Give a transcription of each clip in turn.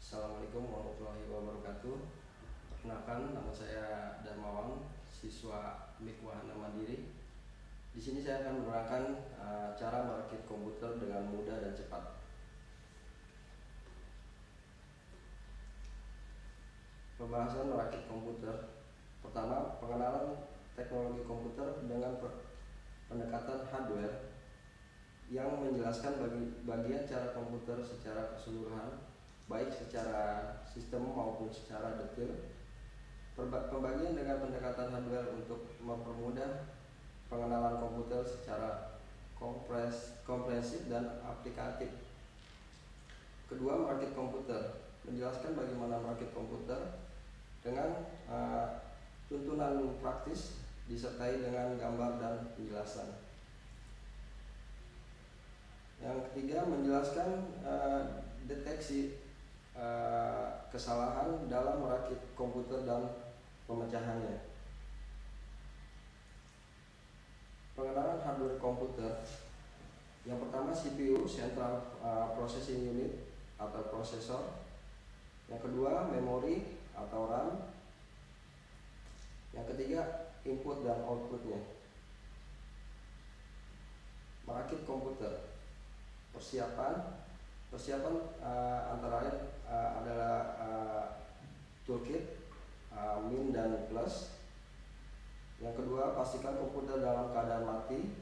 Assalamualaikum warahmatullahi wabarakatuh. Perkenalkan, nama saya Darmawan, siswa MIK Wahana Mandiri. Di sini saya akan menerangkan cara merakit komputer dengan mudah dan cepat. Pembahasan merakit komputer. Pertama, pengenalan teknologi komputer dengan pendekatan hardware yang menjelaskan bagian cara komputer secara keseluruhan, baik secara sistem maupun secara detail. Pembagian dengan pendekatan hardware untuk mempermudah pengenalan komputer secara komprehensif dan aplikatif. Kedua, merakit komputer. Menjelaskan bagaimana merakit komputer dengan tuntunan praktis disertai dengan gambar dan penjelasan. Yang ketiga, menjelaskan deteksi kesalahan dalam merakit komputer dan pemecahannya. Pengenalan hardware komputer. Yang pertama, CPU (Central Processing Unit) atau prosesor. Yang kedua, memori atau RAM. Yang ketiga, input dan outputnya. Merakit komputer. Persiapan antara lain adalah toolkit, min dan plus. Yang kedua, pastikan komputer dalam keadaan mati.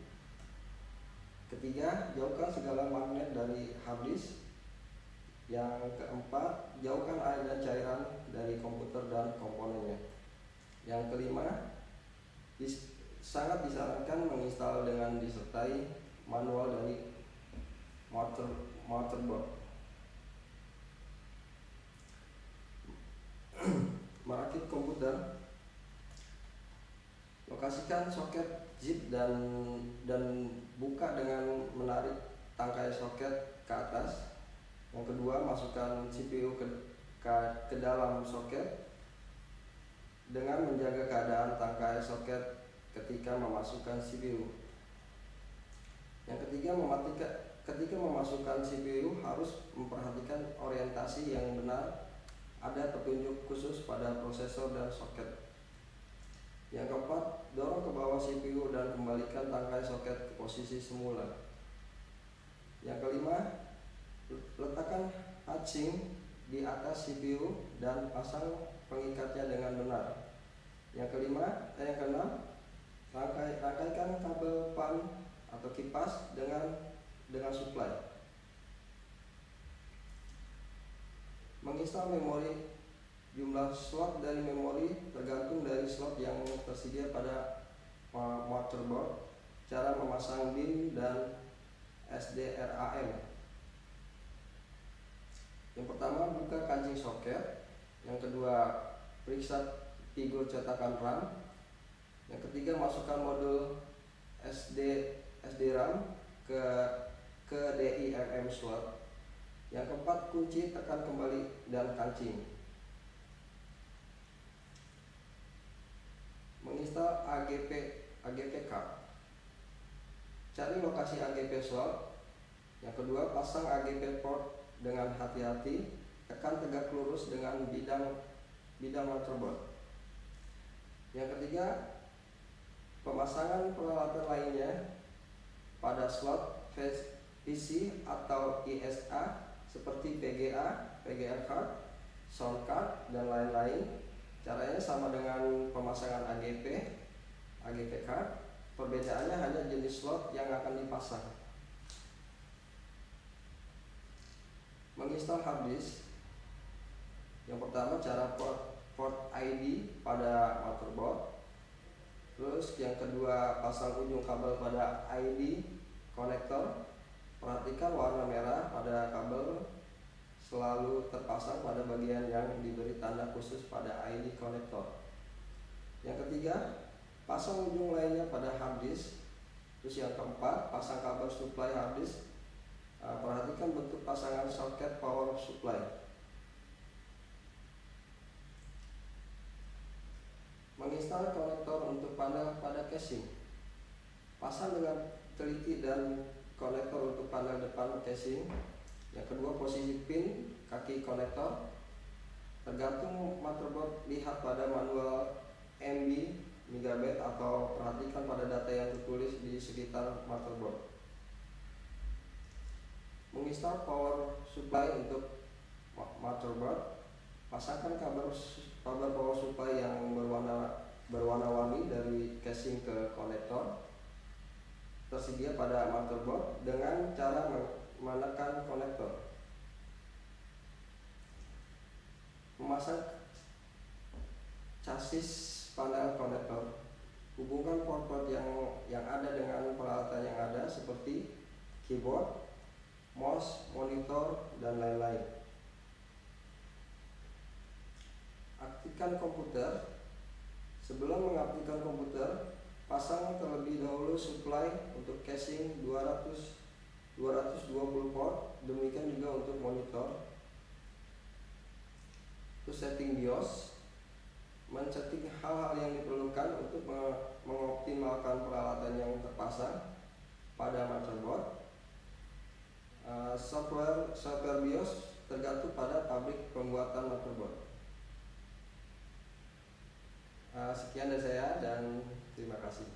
Ketiga, jauhkan segala magnet dari hard disk. Yang keempat, jauhkan air dan cairan dari komputer dan komponennya. Yang kelima, sangat disarankan menginstal dengan disertai manual dari motherboard. Merakit komputer. Lokasikan soket zip dan buka dengan menarik tangkai soket ke atas. Yang kedua, masukkan CPU ke dalam soket dengan menjaga keadaan tangkai soket ketika memasukkan CPU. Yang ketiga, ketika memasukkan CPU harus memperhatikan orientasi yang benar. Ada petunjuk khusus pada prosesor dan soket. Yang keempat, dorong ke bawah CPU dan kembalikan tangkai soket ke posisi semula. Yang kelima, letakkan heatsink di atas CPU dan pasang pengikatnya dengan benar. Yang keenam, rangkaikan kabel fan atau kipas dengan suplai. Menginstal memori. Jumlah slot dari memori tergantung dari slot yang tersedia pada motherboard. Cara memasang DIMM dan SDRAM. Yang pertama, buka kancing soket. Yang kedua, periksa figur cetakan RAM. Yang ketiga, masukkan modul SDRAM ke DIMM slot. Yang keempat, kunci tekan kembali dan kancing. Menginstal AGP card. Cari lokasi AGP slot. Yang kedua, pasang AGP port dengan hati-hati. Tekan tegak lurus dengan bidang motherboard. Yang ketiga, pemasangan peralatan lainnya pada slot PC atau ISA seperti VGA card, sound card, dan lain-lain. Caranya sama dengan pemasangan AGP card. Perbedaannya hanya jenis slot yang akan dipasang. Menginstal hard disk. Yang pertama, cara port ID pada motherboard. Terus yang kedua, pasang ujung kabel pada ID konektor. Perhatikan warna merah pada kabel selalu terpasang pada bagian yang diberi tanda khusus pada ID konektor. Yang ketiga, pasang ujung lainnya pada hard disk. Terus yang keempat, pasang kabel supply hard disk. Perhatikan bentuk pasangan soket power supply. Menginstal konektor untuk panel pada casing. Pasang dengan teliti dan konektor untuk panel depan casing. Yang kedua, posisi pin kaki konektor. Tergantung motherboard, lihat pada manual MB megabyte atau perhatikan pada data yang tertulis di sekitar motherboard. Menginstal power supply untuk motherboard. Pasangkan kabel power supply yang berwarna-warni dari casing ke konektor tersedia pada motherboard dengan cara menekan konektor. Memasang chassis panel konektor. Hubungkan port-port yang ada dengan peralatan yang ada seperti keyboard, mouse, monitor, dan lain-lain. Aktifkan komputer. Sebelum mengaktifkan komputer, pasang terlebih dahulu supply untuk casing 220 port, demikian juga untuk monitor. Terus setting BIOS, mencetik hal-hal yang diperlukan untuk mengoptimalkan peralatan yang terpasang pada motherboard. Software BIOS tergantung pada pabrik pembuatan motherboard. Sekian dari saya dan terima kasih.